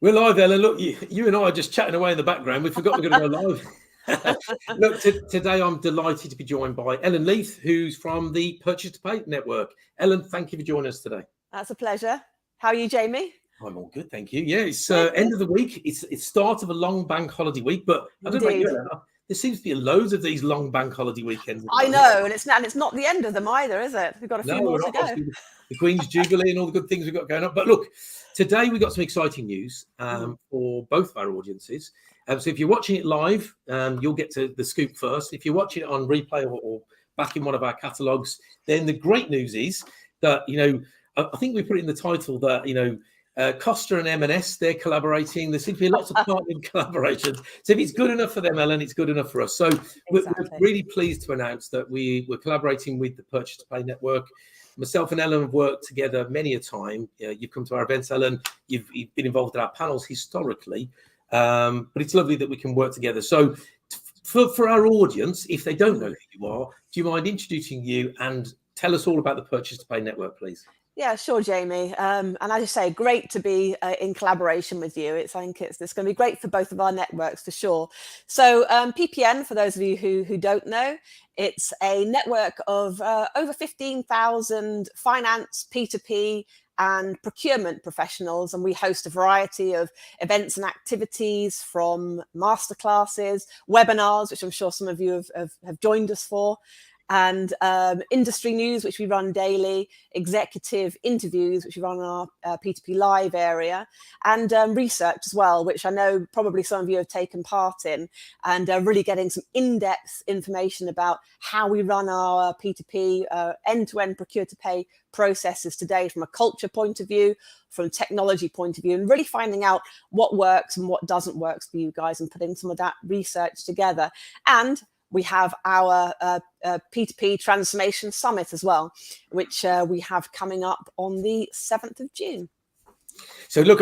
We're live, Ellen. Look, you and I are just chatting away in the background. We forgot we're going to go live. Look, today I'm delighted to be joined by Ellen Leith, who's from the Purchase to Pay Network. Ellen, thank you for joining us today. That's a pleasure. How are you, Jamie? I'm all good, thank you. Yeah, it's end of the week. It's start of a long bank holiday week, but I don't know about you, Ellen. There seems to be loads of these long bank holiday weekends. I know, and it's not the end of them either, is it? We've got a few more to go. The Queen's Jubilee and all the good things we've got going on. But look, today we've got some exciting news for both of our audiences. So if you're watching it live, you'll get to the scoop first. If you're watching it on replay or back in one of our catalogues, then the great news is that, I think we put it in the title that, Costa and M&S, they're collaborating. There seems to be lots of partner collaborations. So if it's good enough for them, Ellen, it's good enough for us. So we're really pleased to announce that we're collaborating with the Purchase to Pay Network. Myself and Ellen have worked together many a time. You've come to our events, Ellen. You've been involved in our panels historically. But it's lovely that we can work together. So for our audience, if they don't know who you are, do you mind introducing you and tell us all about the Purchase to Pay Network, please? Yeah, sure, Jamie. And as you say, great to be in collaboration with you. I think it's going to be great for both of our networks for sure. So PPN, for those of you who don't know, it's a network of over 15,000 finance, P2P, and procurement professionals, and we host a variety of events and activities, from masterclasses, webinars, which I'm sure some of you have joined us for, and industry news, which we run daily, executive interviews, which we run on our P2P Live area, and research as well, which I know probably some of you have taken part in, and really getting some in-depth information about how we run our P2P end-to-end procure-to-pay processes today from a culture point of view, from a technology point of view, and really finding out what works and what doesn't work for you guys and putting some of that research together. And we have our P2P Transformation Summit as well, which we have coming up on the 7th of June. So look,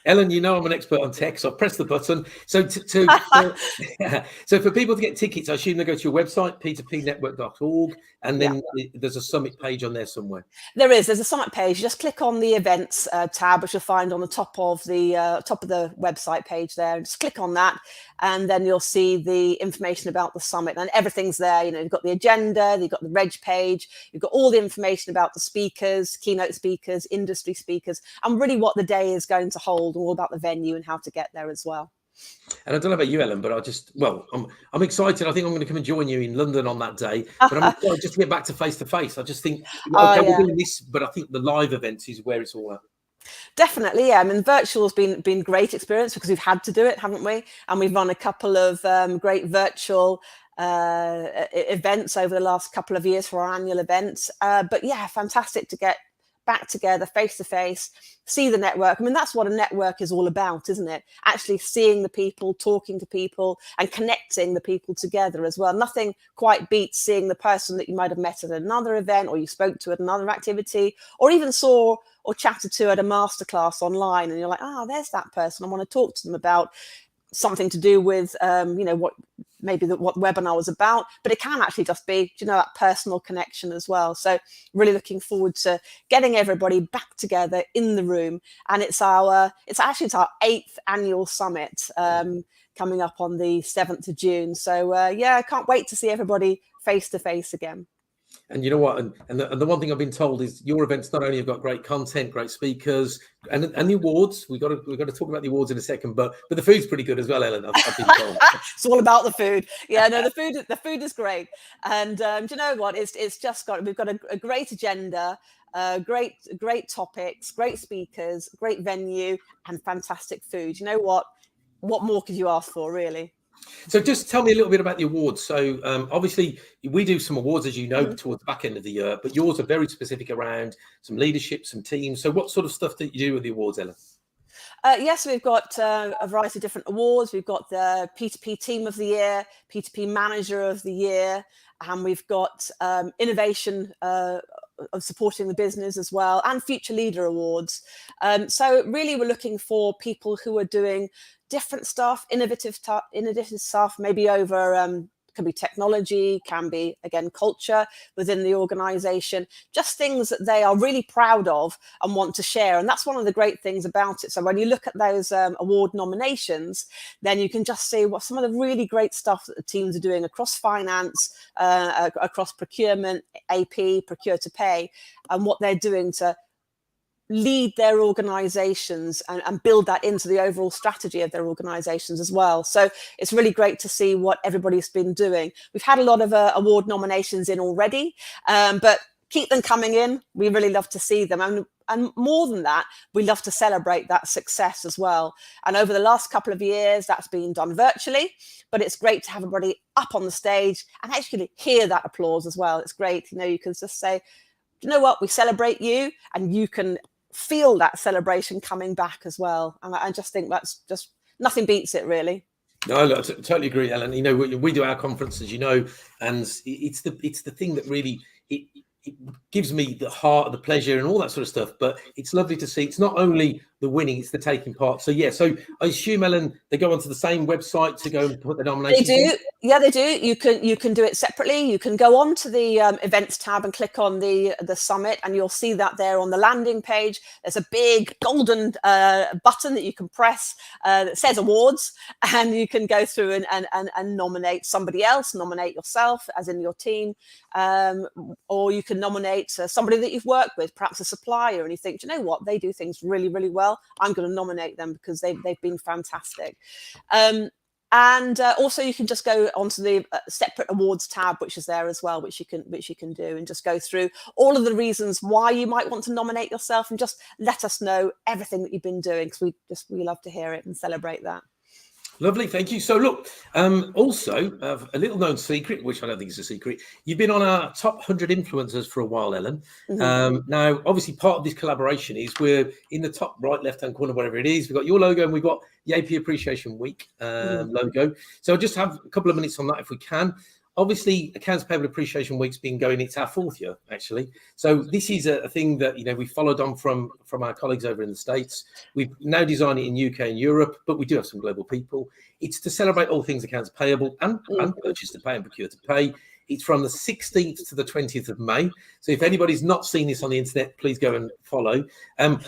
Ellen, I'm an expert on tech, so I'll press the button. So so for people to get tickets, I assume they go to your website, p2pnetwork.org, and then there's a summit page on there somewhere. There's a summit page. Just click on the events tab, which you'll find on the top of the website page there. Just click on that, and then you'll see the information about the summit, and everything's there. You've got the agenda, you've got the reg page, you've got all the information about the speakers, keynote speakers, industry speakers, and really what the day is going to hold, all about the venue and how to get there as well. And I don't know about you, Ellen, but I'm excited. I think I'm going to come and join you in London on that day. But I'm excited just to get back to face. I just think, we're doing this, but I think the live events is where it's all at. Definitely, yeah. I mean, virtual has been great experience because we've had to do it, haven't we? And we've run a couple of great virtual events over the last couple of years for our annual events. But yeah, fantastic to get back together face to face, see the network. I mean, that's what a network is all about, isn't it? Actually seeing the people, talking to people, and connecting the people together as well. Nothing quite beats seeing the person that you might have met at another event, or you spoke to at another activity, or even saw or chatted to at a masterclass online, and you're like, there's that person. I want to talk to them about something to do with what webinar was about, but it can actually just be that personal connection as well. So really looking forward to getting everybody back together in the room, and it's our 8th annual summit coming up on the 7th of June. So I can't wait to see everybody face to face again. And you know what? And the one thing I've been told is your events not only have got great content, great speakers, and the awards. We've got to talk about the awards in a second, but the food's pretty good as well, Ellen. I've been told. It's all about the food. Yeah, no, the food is great. And do you know what? We've got a great agenda, great topics, great speakers, great venue, and fantastic food. You know what? What more could you ask for, really? So just tell me a little bit about the awards. So obviously we do some awards, as you know, towards the back end of the year, but yours are very specific around some leadership, some teams. So what sort of stuff do you do with the awards, Ellen? Yes, we've got a variety of different awards. We've got the P2P Team of the Year, P2P Manager of the Year, and we've got innovation of supporting the business as well, and Future Leader Awards. So really we're looking for people who are doing different stuff, innovative stuff, maybe over can be technology, can be, again, culture within the organization, just things that they are really proud of and want to share. And that's one of the great things about it. So when you look at those award nominations, then you can just see what some of the really great stuff that the teams are doing across finance, across procurement, AP, procure to pay, and what they're doing to lead their organizations and build that into the overall strategy of their organizations as well. So it's really great to see what everybody's been doing. We've had a lot of award nominations in already, but keep them coming in. We really love to see them. And more than that, we love to celebrate that success as well. And over the last couple of years, that's been done virtually, but it's great to have everybody up on the stage and actually hear that applause as well. It's great. You know, you can just say, you know what, we celebrate you, and you can feel that celebration coming back as well. And I just think that's just, nothing beats it, really. No, look, I totally agree, Ellen. You know, we do our conferences, you know, and it's the thing that really it gives me the heart, the pleasure, and all that sort of stuff. But it's lovely to see. It's not only the winning, it's the taking part. So yeah, so I assume, Ellen, they go onto the same website to go and put the nominations. They do. Yeah, they do. You can do it separately. You can go on to the events tab and click on the summit, and you'll see that there on the landing page. There's a big golden button that you can press that says awards, and you can go through and nominate somebody else, nominate yourself, as in your team, or you can nominate somebody that you've worked with, perhaps a supplier, and you think, you know what, they do things really, really well. I'm going to nominate them because they've been fantastic. And also you can just go onto the separate awards tab, which is there as well, which you can do, and just go through all of the reasons why you might want to nominate yourself, and just let us know everything that you've been doing, because we love to hear it and celebrate that. Lovely, thank you. So look, also a little known secret, which I don't think is a secret, you've been on our top 100 influencers for a while, Ellen. Now, obviously part of this collaboration is we're in the top right, left-hand corner, whatever it is. We've got your logo and we've got the AP Appreciation Week logo. So I'll just have a couple of minutes on that if we can. Obviously, Accounts Payable Appreciation Week's been going, it's our 4th year, actually. So this is a thing that, you know, we followed on from our colleagues over in the States. We've now designed it in UK and Europe, but we do have some global people. It's to celebrate all things accounts payable and purchase to pay and procure to pay. It's from the 16th to the 20th of May. So if anybody's not seen this on the internet, please go and follow.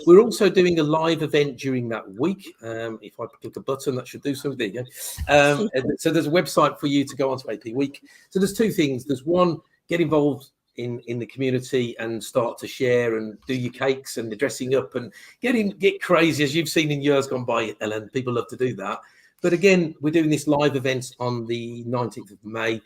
We're also doing a live event during that week. If I click a button, that should do something. There you go. So there's a website for you to go onto AP Week. So there's two things. There's one, get involved in the community and start to share and do your cakes and the dressing up and get crazy, as you've seen in years gone by, Ellen. People love to do that. But again, we're doing this live event on the 19th of May.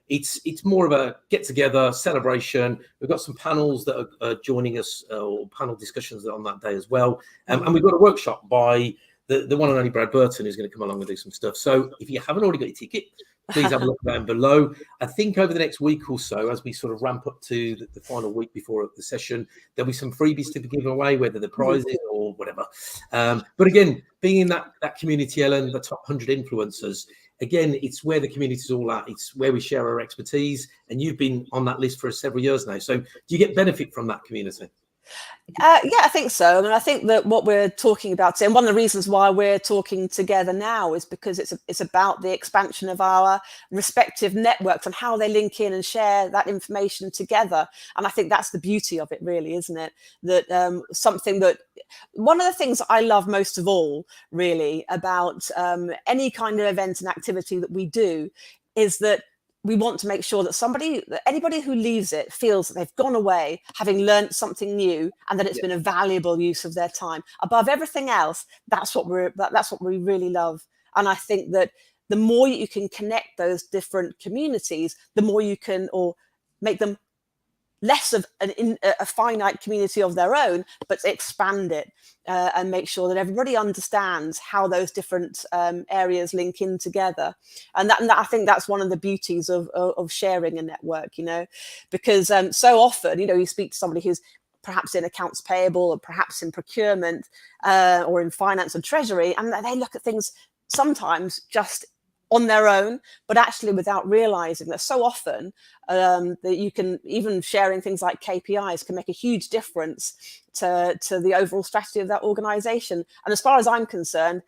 It's more of a get together celebration. We've got some panels that are joining us, or panel discussions on that day as well. And we've got a workshop by the one and only Brad Burton, who's going to come along and do some stuff. So if you haven't already got your ticket, please have a look down below. I think over the next week or so, as we sort of ramp up to the final week before the session, there'll be some freebies to be given away, whether the prizes or whatever. But again, being in that community, Ellen, the top 100 influencers, again, it's where the community is all at. It's where we share our expertise. And you've been on that list for several years now. So do you get benefit from that community? Yeah, I think so. I mean, I think that what we're talking about today, and one of the reasons why we're talking together now, is because it's about the expansion of our respective networks and how they link in and share that information together. And I think that's the beauty of it, really, isn't it? That one of the things I love most of all, really, about any kind of event and activity that we do is that we want to make sure that anybody who leaves it feels that they've gone away having learned something new, and that it's been a valuable use of their time. Above everything else, that's what we really love. And I think that the more you can connect those different communities, the more you can, or make them less of a finite community of their own, but expand it and make sure that everybody understands how those different areas link in together. And that I think that's one of the beauties of sharing a network, you know, because so often, you know, you speak to somebody who's perhaps in accounts payable or perhaps in procurement or in finance and treasury, and they look at things sometimes just on their own, but actually without realizing that so often that you can, even sharing things like KPIs can make a huge difference to the overall strategy of that organization. And as far as I'm concerned,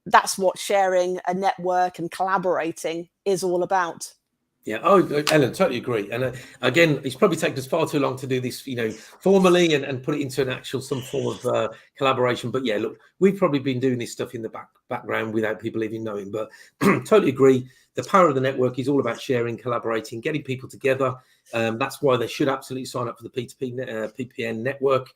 that's what sharing a network and collaborating is all about. Yeah. Oh, Ellen, totally agree. And again, it's probably taken us far too long to do this, formally and put it into an actual some form of collaboration. But yeah, look, we've probably been doing this stuff in the background without people even knowing. But totally agree. The power of the network is all about sharing, collaborating, getting people together. That's why they should absolutely sign up for the PPN Network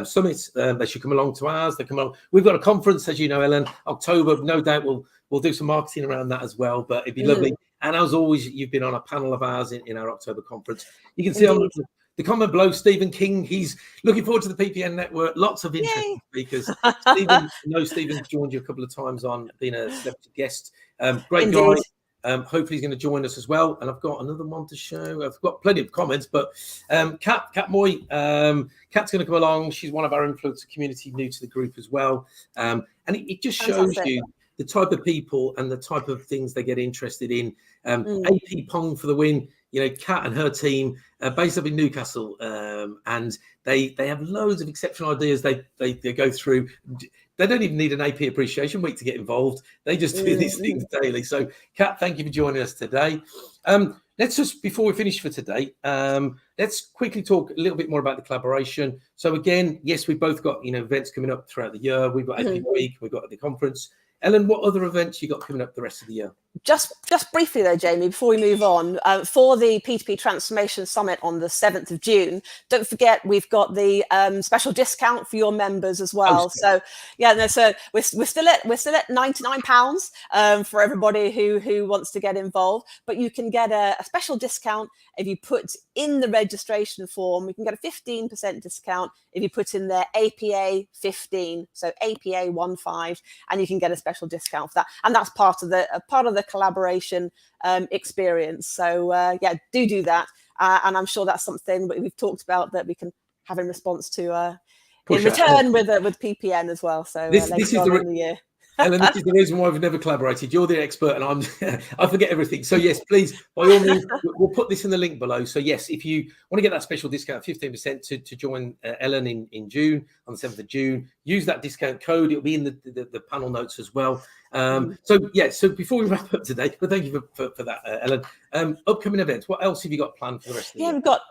Summit. They should come along to ours. They come along. We've got a conference, as you know, Ellen, October. No doubt we'll do some marketing around that as well. But it'd be lovely. And as always, you've been on a panel of ours in our October conference. You can see on the comment below, Stephen King. He's looking forward to the PPN Network. Lots of interesting speakers. Stephen's joined you a couple of times on being a celebrity guest. Great guy. Hopefully he's going to join us as well. And I've got another one to show. I've got plenty of comments, but Kat Moy, Kat's going to come along. She's one of our influencer community, new to the group as well. And it just shows you the type of people and the type of things they get interested in. AP Pong for the win. Kat and her team are based up in Newcastle, and they have loads of exceptional ideas they go through. They don't even need an AP Appreciation Week to get involved. They just do these things daily. So, Kat, thank you for joining us today. Let's just, before we finish for today, let's quickly talk a little bit more about the collaboration. So again, yes, we've both got events coming up throughout the year. We've got AP Week, we've got the conference. Ellen, what other events you got coming up the rest of the year? Just briefly though, Jamie, before we move on, for the P2P Transformation Summit on the 7th of June, don't forget we've got the special discount for your members as well. So we're still at £99 for everybody who wants to get involved, but you can get a special discount if you put in the registration form. You can get a 15% discount if you put in their APA 15, so APA 15, and you can get a special discount for that. And that's part of the collaboration experience. So do that, and I'm sure that's something that we've talked about that we can have in response to in return with PPN as well. So this is in the year. Ellen, this is the reason why we've never collaborated. You're the expert, and I forget everything. So yes, please, by all means, we'll put this in the link below. So yes, if you want to get that special discount, 15% to join Ellen in June, on the 7th of June, use that discount code. It'll be in the panel notes as well. So before we wrap up today, but thank you for that, Ellen. Upcoming events. What else have you got planned for the rest of the year? We've got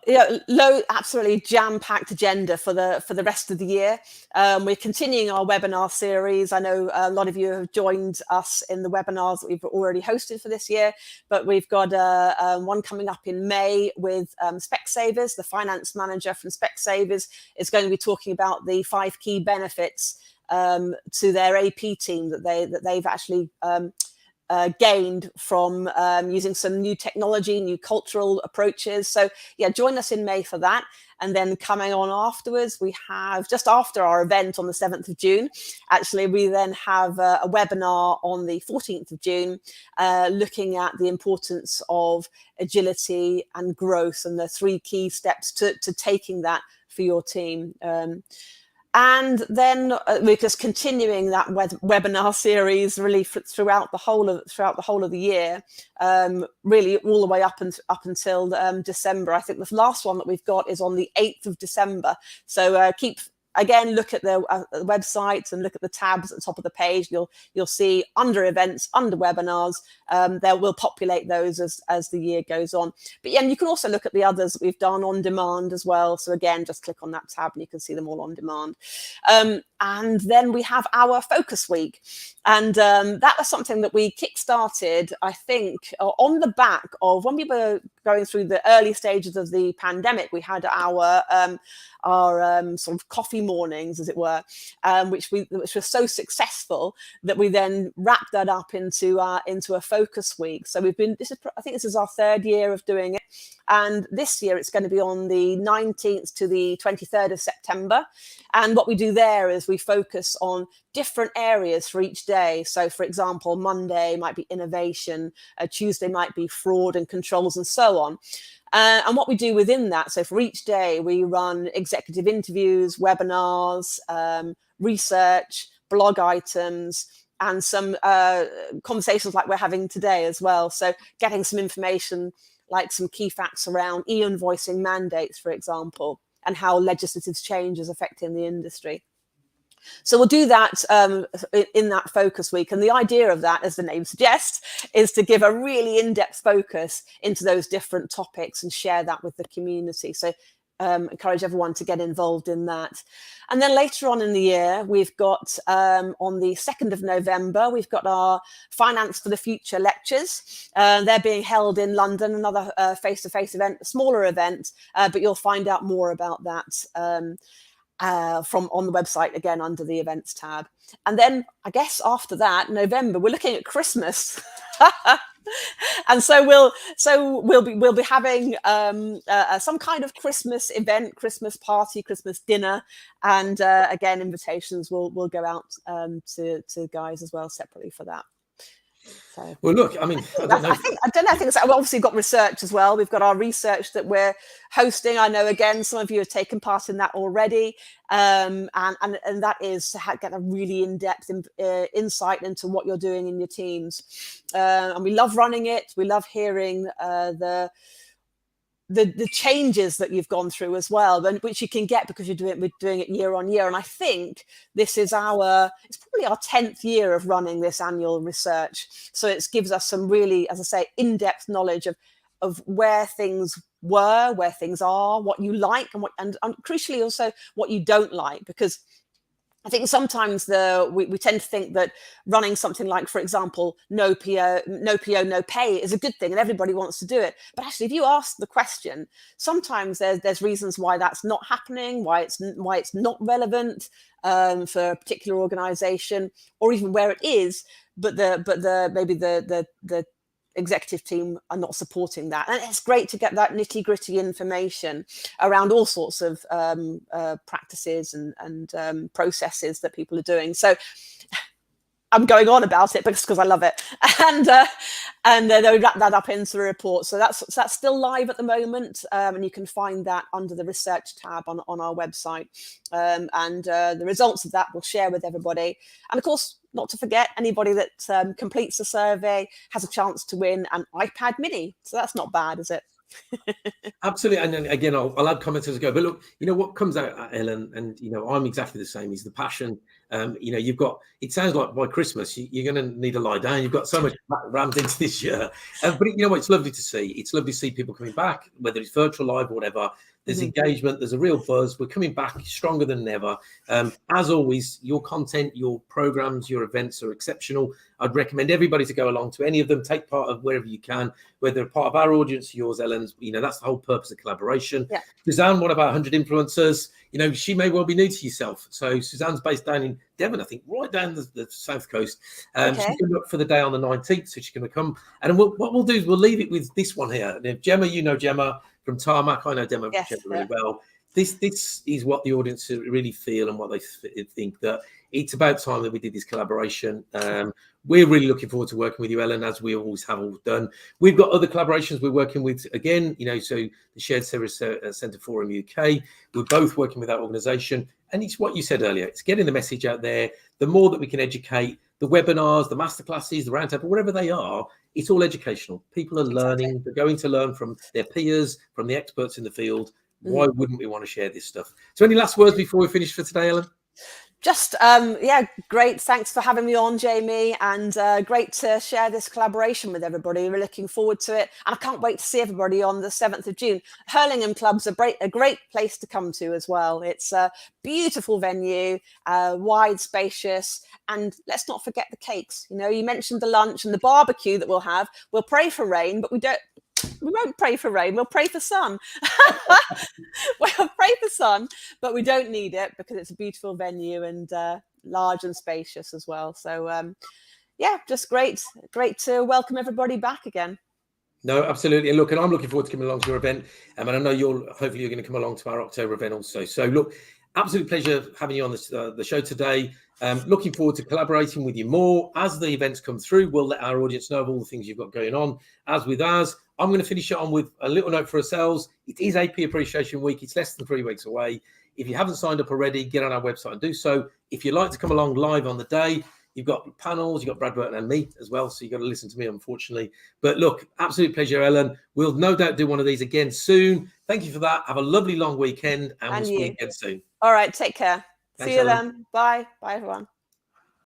absolutely jam-packed agenda for the rest of the year. We're continuing our webinar series. I know a lot of you have joined us in the webinars that we've already hosted for this year, but we've got one coming up in May with Specsavers. The finance manager from Specsavers is going to be talking about the 5 key benefits to their AP team that they've actually gained from using some new technology, new cultural approaches. So join us in May for that. And then coming on afterwards, we have, just after our event on the 7th of June, actually, we then have a webinar on the 14th of June, looking at the importance of agility and growth and the 3 key steps to taking that for your team. And then we're just continuing that webinar series really throughout the whole of the year, really all the way up until December. I think the last one that we've got is on the 8th of December. So look at the website and look at the tabs at the top of the page. You'll see under events, under webinars. We'll populate those as the year goes on. But you can also look at the others that we've done on demand as well. So again, just click on that tab and you can see them all on demand. And then we have our focus week. And that was something that we kickstarted, I think, on the back of when we were going through the early stages of the pandemic. We had our sort of coffee mornings, as it were, which were so successful that we then wrapped that up into a focus week. So I think this is our 3rd year of doing it. And this year it's going to be on the 19th to the 23rd of September. And what we do there is we focus on different areas for each day. So, for example, Monday might be innovation, Tuesday might be fraud and controls, and so on. And what we do within that, so for each day, we run executive interviews, webinars, research, blog items, and some conversations like we're having today as well. So getting some information, like some key facts around e-invoicing mandates, for example, and how legislative change is affecting the industry. So we'll do that in that focus week. And the idea of that, as the name suggests, is to give a really in-depth focus into those different topics and share that with the community. So encourage everyone to get involved in that. And then later on in the year, we've got on the 2nd of November, we've got our Finance for the Future lectures. They're being held in London, another face-to-face event, a smaller event, but you'll find out more about that from on the website again under the events tab. And then I guess after that, November, we're looking at Christmas. And so we'll be having some kind of Christmas event, Christmas party, Christmas dinner, and again invitations will go out to guys as well separately for that. So, well, look, I mean, I don't know. I don't know. I think it's, we've obviously got research as well. We've got our research that we're hosting. I know, again, some of you have taken part in that already. And that is to get a really in-depth insight into what you're doing in your teams. And we love running it. We love hearing the changes that you've gone through as well, which you can get because we're doing it year on year. And I think this is it's probably our 10th year of running this annual research. So it gives us some really, as I say, in-depth knowledge of where things were, where things are, what you like, and crucially also what you don't like, because I think sometimes we tend to think that running something like, for example, no PO, no pay is a good thing and everybody wants to do it. But actually, if you ask the question, sometimes there's reasons why that's not happening, why it's not relevant for a particular organisation, or even where it is, but maybe the executive team are not supporting that. And it's great to get that nitty-gritty information around all sorts of practices and processes that people are doing. So I'm going on about it because I love it, and they wrap that up into the report. So that's still live at the moment, and you can find that under the research tab on our website. And the results of that we'll share with everybody. And of course, not to forget, anybody that completes the survey has a chance to win an iPad Mini. So that's not bad, is it? Absolutely. And then again, I'll add comments as I go. But look, what comes out, Ellen, and I'm exactly the same, is the passion. You've got, it sounds like by Christmas you're going to need a lie down. You've got so much rammed into this year, but it's lovely to see. It's lovely to see people coming back, whether it's virtual, live, or whatever. There's engagement, there's a real buzz. We're coming back stronger than ever. As always, your content, your programs, your events are exceptional. I'd recommend everybody to go along to any of them, take part of wherever you can, whether a part of our audience, yours, Ellen's. That's the whole purpose of collaboration. Yeah. Suzanne, one of our 100 influencers, she may well be new to yourself. So Suzanne's based down in Devon, I think, right down the south coast. She's going to look for the day on the 19th, so she's going to come. And what we'll do is we'll leave it with this one here. And if Gemma, Gemma from Tarmac, I know Gemma really well. This is what the audience really feel and what they think, that it's about time that we did this collaboration. We're really looking forward to working with you, Ellen, as we always have all done. We've got other collaborations we're working with, again, so the Shared Service Centre Forum UK, we're both working with that organisation. And it's what you said earlier, it's getting the message out there. The more that we can educate, the webinars, the masterclasses, the roundtable, whatever they are, it's all educational. People are learning, they're going to learn from their peers, from the experts in the field. Why wouldn't we want to share this stuff? So any last words before we finish for today, Ellen? Just, great. Thanks for having me on, Jamie, and great to share this collaboration with everybody. We're looking forward to it. And I can't wait to see everybody on the 7th of June. Hurlingham Club's a great place to come to as well. It's a beautiful venue, wide, spacious, and let's not forget the cakes. You mentioned the lunch and the barbecue that we'll have. We'll pray for rain, but we won't pray for rain. We'll pray for sun. We'll pray for sun, but we don't need it because it's a beautiful venue and large and spacious as well. So, just great to welcome everybody back again. No, absolutely. And look, and I'm looking forward to coming along to your event. And I know hopefully you're going to come along to our October event also. So look, absolute pleasure having you on the show today. Looking forward to collaborating with you more. As the events come through, we'll let our audience know of all the things you've got going on. As with ours, I'm going to finish it on with a little note for ourselves. It is AP Appreciation Week. It's less than 3 weeks away. If you haven't signed up already, get on our website and do so. If you'd like to come along live on the day, you've got panels, you've got Brad Burton and me as well. So you've got to listen to me, unfortunately. But look, absolute pleasure, Ellen. We'll no doubt do one of these again soon. Thank you for that. Have a lovely long weekend and we'll see you again soon. All right. Take care. See you then. Bye. Bye, everyone.